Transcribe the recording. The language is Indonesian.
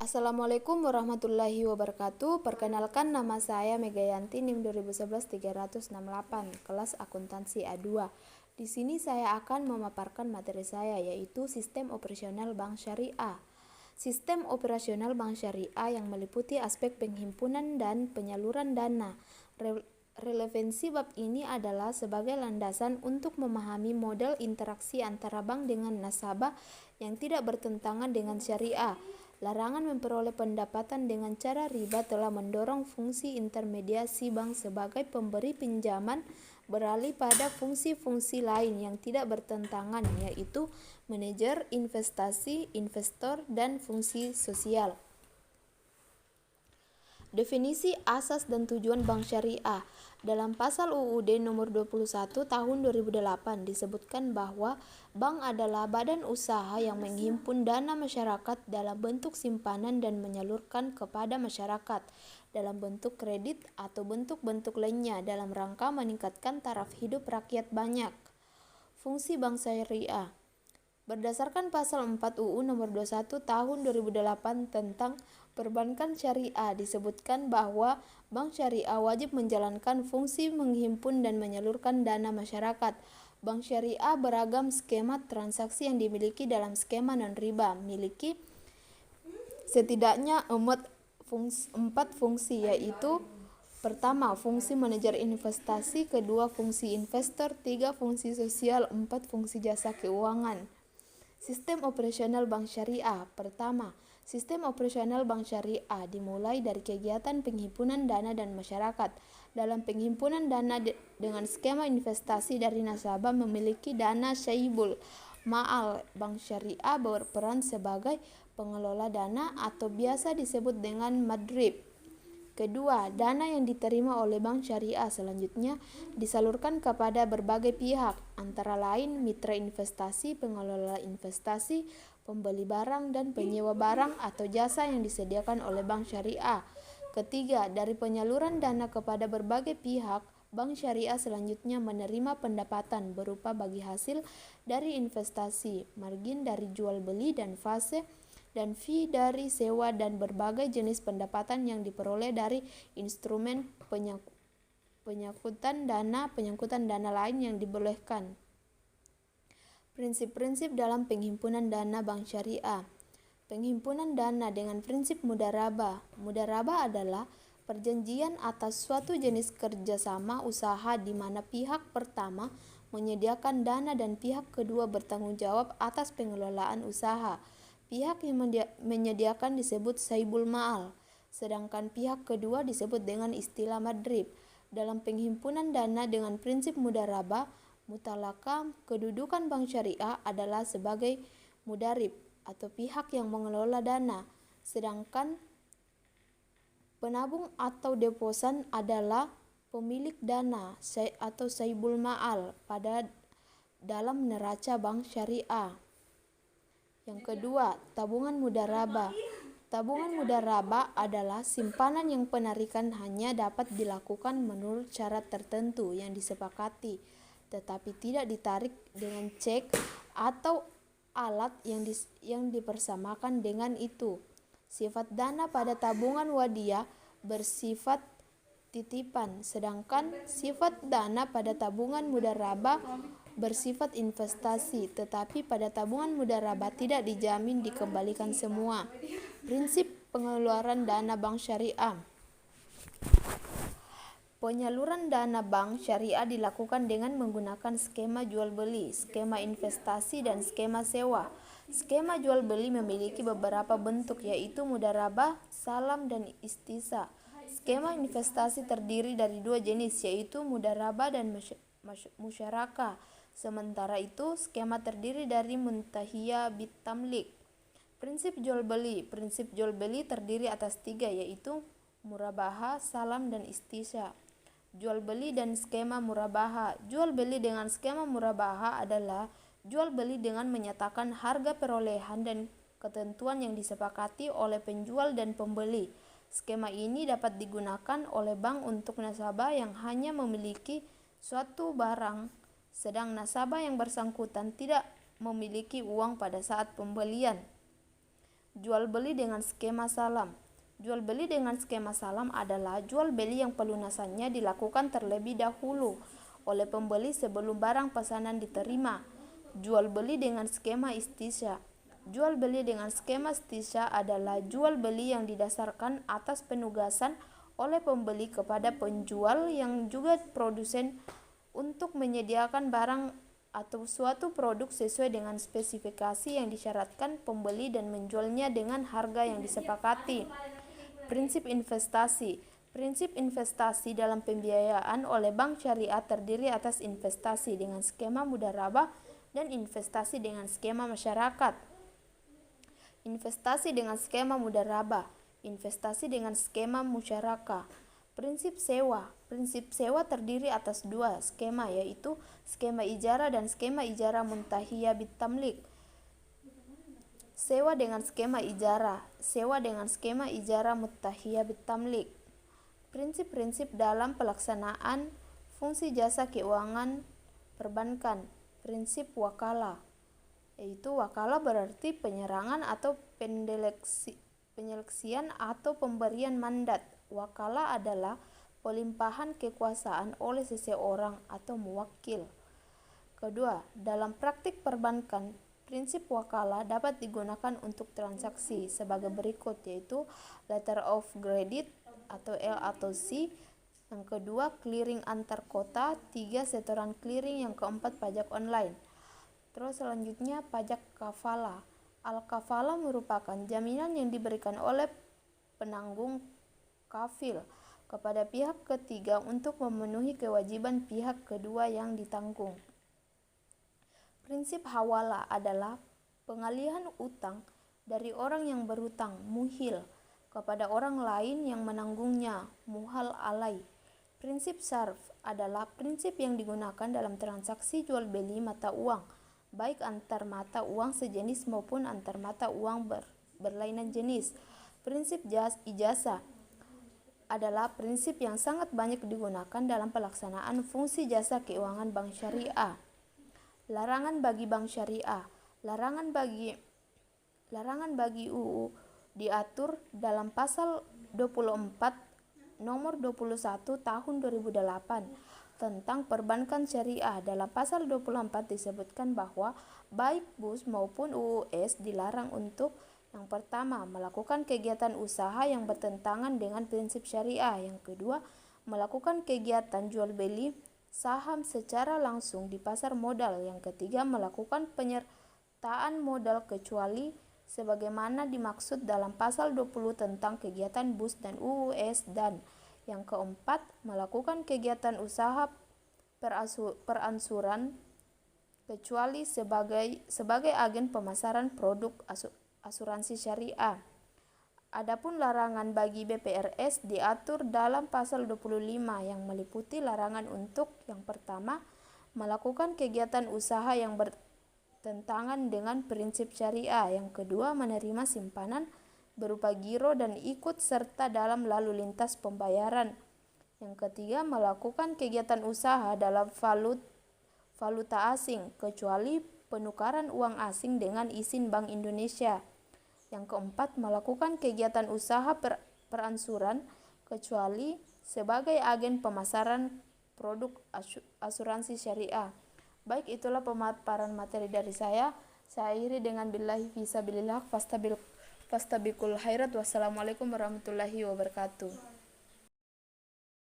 Assalamualaikum warahmatullahi wabarakatuh. Perkenalkan, nama saya Megayanti, NIM 2011-368, kelas akuntansi A2. Di sini saya akan memaparkan materi saya, yaitu sistem operasional bank syariah. Sistem operasional bank syariah yang meliputi aspek penghimpunan dan penyaluran dana. Relevansi bab ini adalah sebagai landasan untuk memahami model interaksi antara bank dengan nasabah yang tidak bertentangan dengan syariah. Larangan memperoleh pendapatan dengan cara riba telah mendorong fungsi intermediasi bank sebagai pemberi pinjaman beralih pada fungsi-fungsi lain yang tidak bertentangan, yaitu manajer, investasi, investor, dan fungsi sosial. Definisi asas dan tujuan bank syariah. Dalam pasal UUD nomor 21 tahun 2008 disebutkan bahwa bank adalah badan usaha yang menghimpun dana masyarakat dalam bentuk simpanan dan menyalurkan kepada masyarakat dalam bentuk kredit atau bentuk-bentuk lainnya dalam rangka meningkatkan taraf hidup rakyat banyak. Fungsi bank syariah. Berdasarkan pasal 4 UU nomor 21 tahun 2008 tentang perbankan syariah disebutkan bahwa bank syariah wajib menjalankan fungsi menghimpun dan menyalurkan dana masyarakat. Bank syariah beragam skema transaksi yang dimiliki dalam skema non-riba, memiliki setidaknya 4 fungsi, yaitu pertama, fungsi manajer investasi, kedua, fungsi investor, 3, fungsi sosial, 4, fungsi jasa keuangan. Sistem operasional bank syariah. Pertama, sistem operasional bank syariah dimulai dari kegiatan penghimpunan dana dan masyarakat. Dalam penghimpunan dana dengan skema investasi dari nasabah memiliki dana syaibul ma'al, bank syariah berperan sebagai pengelola dana atau biasa disebut dengan madrib. Kedua, dana yang diterima oleh bank syariah selanjutnya disalurkan kepada berbagai pihak, antara lain mitra investasi, pengelola investasi, pembeli barang, dan penyewa barang atau jasa yang disediakan oleh bank syariah. Ketiga, dari penyaluran dana kepada berbagai pihak, bank syariah selanjutnya menerima pendapatan berupa bagi hasil dari investasi, margin dari jual beli dan fase, dan fee dari sewa dan berbagai jenis pendapatan yang diperoleh dari instrumen penyangkutan dana lain yang dibolehkan. Prinsip-prinsip dalam penghimpunan dana bank syariah. Penghimpunan dana dengan prinsip mudharabah. Mudharabah adalah perjanjian atas suatu jenis kerjasama usaha di mana pihak pertama menyediakan dana dan pihak kedua bertanggung jawab atas pengelolaan usaha. Pihak yang menyediakan disebut saibul ma'al, sedangkan pihak kedua disebut dengan istilah madrib. Dalam penghimpunan dana dengan prinsip mudharabah mutalaka, kedudukan bank syariah adalah sebagai mudarib atau pihak yang mengelola dana, sedangkan penabung atau deposan adalah pemilik dana atau saibul ma'al pada dalam neraca bank syariah. Yang kedua, tabungan mudharabah. Tabungan mudharabah adalah simpanan yang penarikan hanya dapat dilakukan menurut syarat tertentu yang disepakati, tetapi tidak ditarik dengan cek atau alat yang dipersamakan dengan itu. Sifat dana pada tabungan wadiah bersifat titipan, sedangkan sifat dana pada tabungan mudharabah bersifat investasi, tetapi pada tabungan mudharabah tidak dijamin dikembalikan semua. Prinsip pengeluaran dana bank syariah. Penyaluran dana bank syariah dilakukan dengan menggunakan skema jual beli, skema investasi, dan skema sewa. Skema jual beli memiliki beberapa bentuk, yaitu mudharabah, salam, dan istisa. Skema investasi terdiri dari 2 jenis, yaitu mudharabah dan musyarakah. Sementara itu, skema terdiri dari muntahiyah bitamlik. Prinsip jual beli. Prinsip jual beli terdiri atas 3, yaitu murabahah, salam, dan istisya. Jual beli dan skema murabahah. Jual beli dengan skema murabahah adalah jual beli dengan menyatakan harga perolehan dan ketentuan yang disepakati oleh penjual dan pembeli. Skema ini dapat digunakan oleh bank untuk nasabah yang hanya memiliki suatu barang, sedang nasabah yang bersangkutan tidak memiliki uang pada saat pembelian. Jual beli dengan skema salam. Jual beli dengan skema salam adalah jual beli yang pelunasannya dilakukan terlebih dahulu oleh pembeli sebelum barang pesanan diterima. Jual beli dengan skema istisya. Jual beli dengan skema istisya adalah jual beli yang didasarkan atas penugasan oleh pembeli kepada penjual yang juga produsen untuk menyediakan barang atau suatu produk sesuai dengan spesifikasi yang disyaratkan pembeli dan menjualnya dengan harga yang disepakati. Prinsip investasi. Prinsip investasi dalam pembiayaan oleh bank syariah terdiri atas investasi dengan skema mudharabah dan investasi dengan skema masyarakat. Investasi dengan skema mudharabah, investasi dengan skema musyarakah. Prinsip sewa. Prinsip sewa terdiri atas dua skema, yaitu skema ijarah dan skema ijarah muntahiyah bitamlik. Sewa dengan skema ijarah, sewa dengan skema ijarah muntahiyah bitamlik. Prinsip-prinsip dalam pelaksanaan fungsi jasa keuangan perbankan. Prinsip wakalah, yaitu wakalah berarti penyerangan atau penyeleksian atau pemberian mandat. Wakalah adalah pelimpahan kekuasaan oleh seseorang atau muwakil. Kedua, dalam praktik perbankan, prinsip wakalah dapat digunakan untuk transaksi sebagai berikut, yaitu letter of credit atau L atau C. Yang kedua, clearing antar kota. Tiga, setoran clearing. Yang keempat, pajak online. Terus selanjutnya pajak kafalah. Al-kafalah merupakan jaminan yang diberikan oleh penanggung kafil kepada pihak ketiga untuk memenuhi kewajiban pihak kedua yang ditanggung. Prinsip hawalah adalah pengalihan utang dari orang yang berutang, muhil, kepada orang lain yang menanggungnya, muhal alai. Prinsip sarf adalah prinsip yang digunakan dalam transaksi jual beli mata uang, baik antar mata uang sejenis maupun antar mata uang berlainan jenis. Prinsip ijazah adalah prinsip yang sangat banyak digunakan dalam pelaksanaan fungsi jasa keuangan bank syariah. Larangan bagi bank syariah. Larangan bagi UU diatur dalam pasal 24 nomor 21 tahun 2008 tentang perbankan syariah. Dalam pasal 24 disebutkan bahwa baik BUS maupun UUS dilarang untuk yang pertama, melakukan kegiatan usaha yang bertentangan dengan prinsip syariah. Yang kedua, melakukan kegiatan jual beli saham secara langsung di pasar modal. Yang ketiga, melakukan penyertaan modal kecuali sebagaimana dimaksud dalam pasal 20 tentang kegiatan BUS dan UUS. Dan yang keempat, melakukan kegiatan usaha peransuran kecuali sebagai agen pemasaran produk asuransi syariah. Adapun larangan bagi BPRS diatur dalam pasal 25 yang meliputi larangan untuk yang pertama, melakukan kegiatan usaha yang bertentangan dengan prinsip syariah. Yang kedua, menerima simpanan berupa giro dan ikut serta dalam lalu lintas pembayaran. Yang ketiga, melakukan kegiatan usaha dalam valuta asing kecuali penukaran uang asing dengan izin Bank Indonesia. Yang keempat, melakukan kegiatan usaha peransuran kecuali sebagai agen pemasaran produk asuransi syariah. Baik, itulah pemaparan materi dari saya. Saya akhiri dengan billahi fisabilillah fastabiqul khairat. Wassalamualaikum warahmatullahi wabarakatuh.